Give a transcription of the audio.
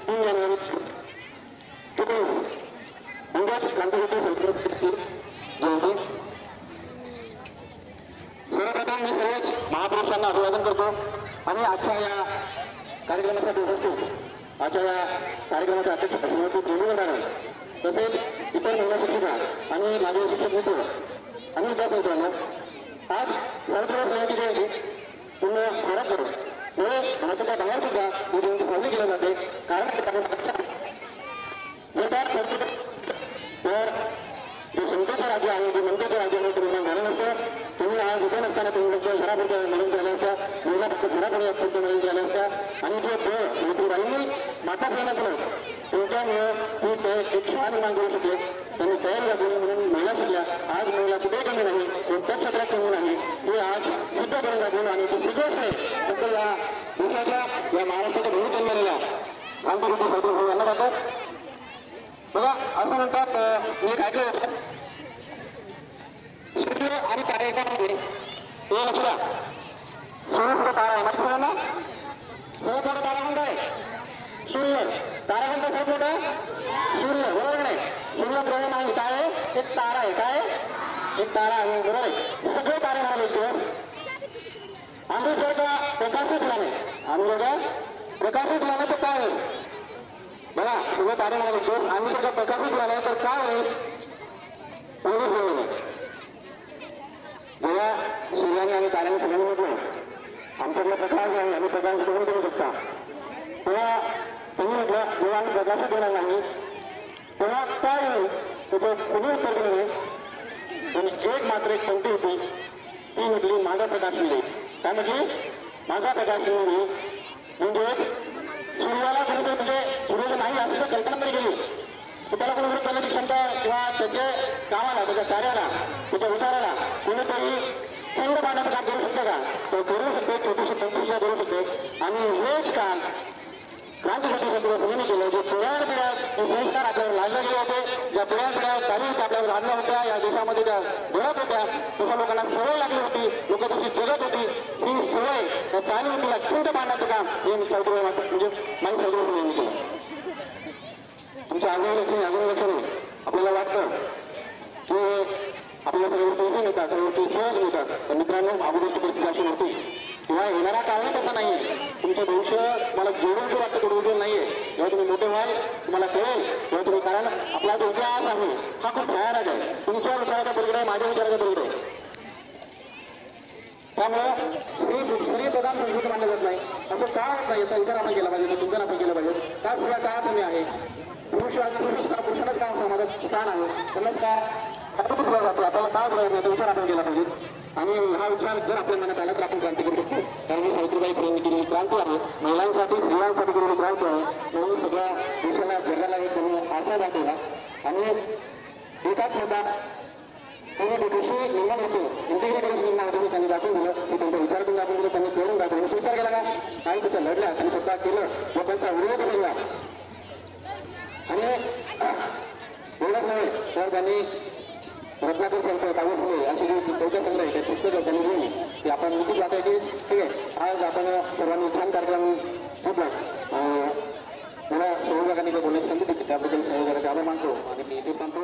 3 जानेवारी म्हणजेच क्रांतिज्योती सावित्रीबाई जयंती. सर्वप्रथम मी सर्वच महापुरुषांना अभिवादन करतो आणि आजच्या या कार्यक्रमासाठी उपस्थित आजच्या या कार्यक्रमाच्या अध्यक्ष श्रीमती प्रेमला मॅडम तसेच इतर महिला शिक्षिका आणि माझे शिक्षक मित्र आणि विद्यार्थी मित्रांनो, आज सावित्रीबाई फुलेंची जयंती पूर्ण भारतभर भारताच्या बाहेर सुद्धा ही जयंती साजरी केली जाते. कारण जे शंकेचं राज्य आहे, जे मनकेचं राज्य आहे, तुम्ही झालं नसतं. तुम्ही आज उभे नसताना तुम्ही घरापुरत्या मिळून झाल्या असत्या, महिला फक्त घराकडे अत्यंत मिळून झाल्या असत्या. आणि जे सावित्रीबाईंनी माता प्रेरणा केलं त्यांच्यामुळं ती ते एक छान निर्माण करू शकले. त्यांनी तयारी लागली म्हणून महिला शिकल्या. आज महिला कुठे कमी नाही, कोणत्याच क्षेत्रात कमी नाही, हे आज सिद्ध करून लागून आणि ते सिद्धच नाही फक्त या देशाच्या या महाराष्ट्राच्या भूमी जन्मलेल्या क्रांतिज्योती सावित्रीबाई यांना जातात. बघा असं म्हणतात, मी ऐकलं होतं सूर्य आणि तारेमध्ये ते लक्षात सूर्य तारा आहे माहिती ना. सर्वात मोठा ताराखंड आहे सूर्य. ताराखंड सर्वात मोठा सूर्य, बरोबर नाही. सूर्य ग्रह नाही, काय आहे एक तारा आहे. काय एक तारा आहे, बरोबर आहे. सगळे तारे मला बोलतो आम्ही जर का प्रकाशित झाले, आम्ही जर का प्रकाशित झाले तर काय होईल बघा. सगळे तारे मला बोलतो आम्ही जर का प्रकाशित झाले तर काय होईल. जेव्हा सूर्याने आणि ताऱ्याने सगळ्यांनी म्हटलं आमच्याकडे प्रकाश आहे, आम्ही प्रकाश करून देऊ शकता, तेव्हा त्यांनी म्हटलं जेव्हा आम्ही प्रकाशित देणार नाही तेव्हा काय होईल त्याचं कुणी उत्तर दिलं नाही. पण एक मात्र एक पंक्ती होती, ती म्हटली माझा प्रकाश मिळेल. काय म्हटली माझा प्रकाश मिळेल. म्हणजे सूर्याला कोणीतरी म्हणजे सूर्य नाही अशी जर कल्पना तरी गेली तर त्याला कोणी विरोध करण्याची क्षमता किंवा त्याच्या कामाला, त्याच्या कार्याला, त्याच्या विचाराला कोणीतरी खंड पाडण्याचं काम करू शकतं का. तो करू शकते, छोटीशी पंक्तीला करू शकते. आणि हेच काम क्रांतिज्योती सावित्रीबाई फुलेंनी केलं. जे पिढ्यानपिढ्या संस्कार आपल्यावर लादले गेले होते, ज्या पिढ्यानपिढ्या चालीरीती आपल्यावर लादल्या होत्या, या देशामध्ये त्या घडत होत्या, तशा लोकांना सवय लागली होती, लोक तशी जगत होती. ही सवय त्या चालीरीतीला खंड पाडण्याचं काम हे सावित्रीबाई म्हणजे माई सावित्रीबाई फुलेंनी केलं. तुमच्या आग्रह आपल्याला वाटतं की आपल्याला सगळ्या पैसे मिळतात, सगळ्या सहज मिळतात. तर मित्रांनो, अगोदरची परिस्थिती अशी होती किंवा येणारा काळ तसा नाही. तुमचं भविष्य मला जेवढं जो वाटतं तेवढं उज्ज्वल नाहीये. जेव्हा तुम्ही मोठे व्हाल तुम्हाला कळेल तेव्हा तुम्ही, कारण आपला जो इतिहास आहे हा खूप भयानक आहे. तुमच्या विचाराच्या पलीकडे आहे, माझ्या विचाराच्या पलीकडे आहे. त्यामुळं स्त्री प्रधान संस्कृती मानलं जात नाही असं का होत नाही याचा विचार आपण केला पाहिजे, चिंतन आपण केलं पाहिजे. का सगळ्या काळ कमी आहे, पुरुषालाच काय समाजात स्थान आहे, त्यांनाच काय सुद्धा जातो, आपल्याला काय करायचं याचा विचार आपण केला पाहिजे. आणि हा विचार जर आपल्या मनात आला तर आपण क्रांती करू शकतो. कारण ही सावित्रीबाई फुलेंनी केलेली क्रांती आहे, महिलांसाठी स्त्रियांसाठी केलेली क्रांती आहे. म्हणून सगळ्या देशाला जगाला एक आशा दाखवला आणि एकाच होता त्यांनी देशाशी निर्माण होतो इंटिग्रेटेड निर्माण होतो. त्यांनी दाखवून दिलं की त्यांचा विचार करून दाखवून दिलं, त्यांनी करून दाखवलं. विचार केला का काही तिथं लढल्या, त्यांनी स्वतः केलं, लोकांचा विरोध केला. आणि एवढंच नाही तर त्यांनी रत्नाकर संस्था कागद फुले अशी जी चौथ्या संघ आहे त्या पुस्तकं त्यांनी लिहिली की आपण निश्चित वाटतं की ठीक आहे आज आपण सर्वांनी छान कार्यक्रम घेतला. मला सहयोगाने बोलण्याची संधी दिली त्याबद्दल सहयोगाचे आभार मानतो आणि मी इथे सांगतो.